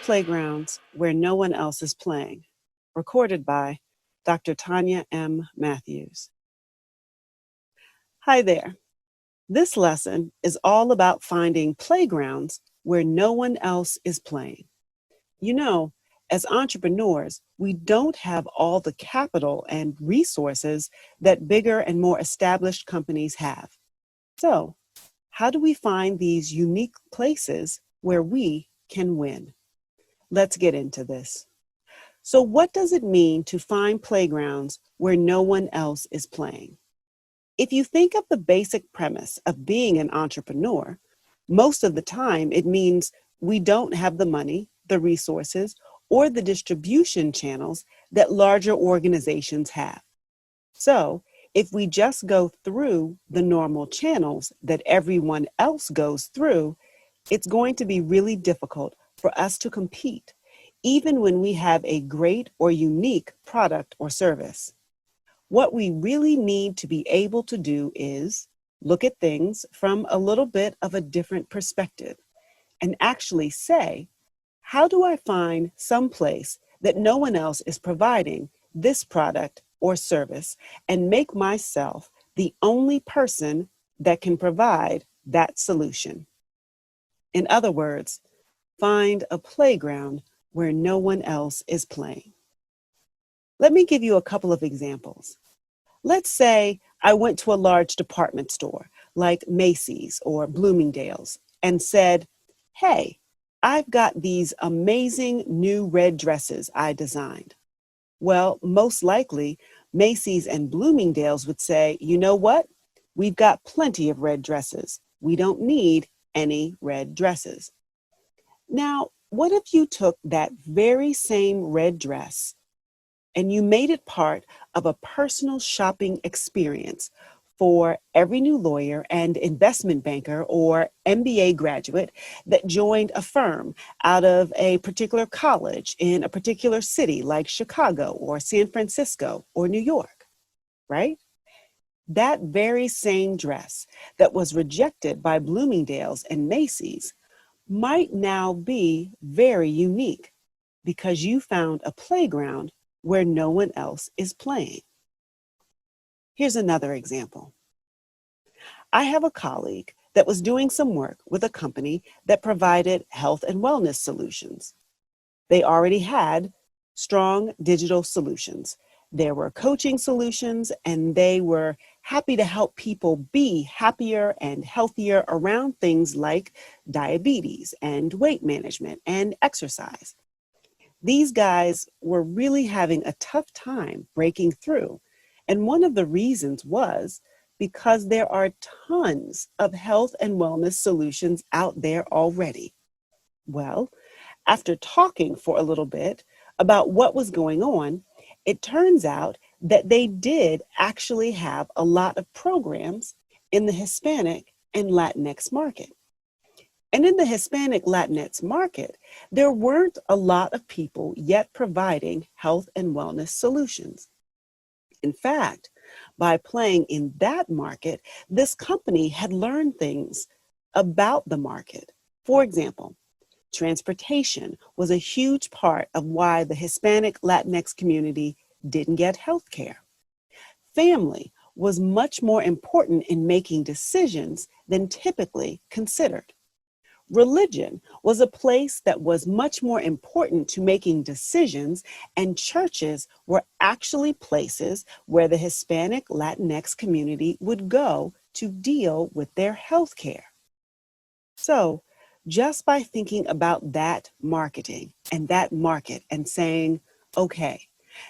playgrounds where no one else is playing. Recorded by Dr. Tonya M. Matthews. Hi there. This lesson is all about finding playgrounds where no one else is playing. You know, as entrepreneurs, we don't have all the capital and resources that bigger and more established companies have. So, how do we find these unique places where we can win? Let's get into this. So what does it mean to find playgrounds where no one else is playing? If you think of the basic premise of being an entrepreneur, most of the time it means we don't have the money, the resources, or the distribution channels that larger organizations have. So if we just go through the normal channels that everyone else goes through, it's going to be really difficult for us to compete, even when we have a great or unique product or service. What we really need to be able to do is look at things from a little bit of a different perspective and actually say, how do I find some place that no one else is providing this product or service and make myself the only person that can provide that solution? In other words, find a playground where no one else is playing. Let me give you a couple of examples. Let's say I went to a large department store like Macy's or Bloomingdale's and said, hey, I've got these amazing new red dresses I designed. Well, most likely Macy's and Bloomingdale's would say, you know what? We've got plenty of red dresses. We don't need any red dresses. Now, what if you took that very same red dress and you made it part of a personal shopping experience for every new lawyer and investment banker or MBA graduate that joined a firm out of a particular college in a particular city like Chicago or San Francisco or New York, right? That very same dress that was rejected by Bloomingdale's and Macy's might now be very unique because you found a playground where no one else is playing. Here's another example. I have a colleague that was doing some work with a company that provided health and wellness solutions. They already had strong digital solutions. There were coaching solutions, and they were happy to help people be happier and healthier around things like diabetes and weight management and exercise. These guys were really having a tough time breaking through. And one of the reasons was because there are tons of health and wellness solutions out there already. Well, after talking for a little bit about what was going on, it turns out that they did actually have a lot of programs in the Hispanic and Latinx market. And in the Hispanic Latinx market, there weren't a lot of people yet providing health and wellness solutions. In fact, by playing in that market, this company had learned things about the market. For example, transportation was a huge part of why the Hispanic Latinx community didn't get health care. Family was much more important in making decisions than typically considered. Religion was a place that was much more important to making decisions, and churches were actually places where the Hispanic Latinx community would go to deal with their health care. So, just by thinking about that marketing and that market and saying, okay,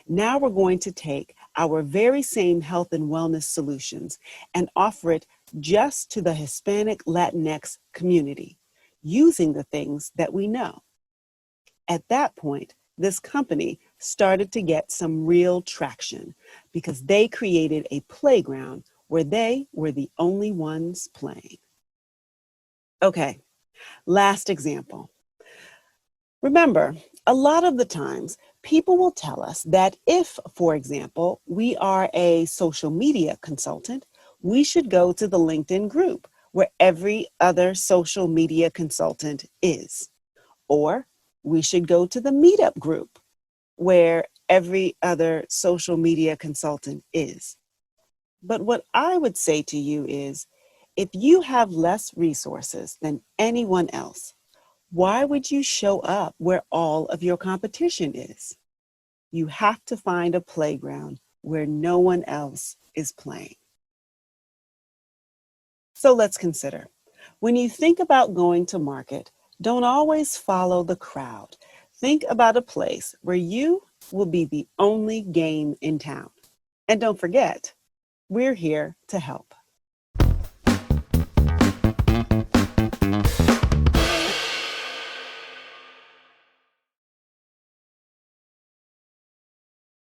now we're going to take our very same health and wellness solutions and offer it just to the Hispanic Latinx community, using the things that we know. At that point, this company started to get some real traction because they created a playground where they were the only ones playing. Okay, last example. Remember, a lot of the times, people will tell us that if, for example, we are a social media consultant, we should go to the LinkedIn group where every other social media consultant is. Or We should go to the meetup group where every other social media consultant is. But what I would say to you is, if you have less resources than anyone else, why would you show up where all of your competition is? You have to find a playground where no one else is playing. So let's consider. When you think about going to market, don't always follow the crowd. Think about a place where you will be the only game in town. And don't forget, we're here to help.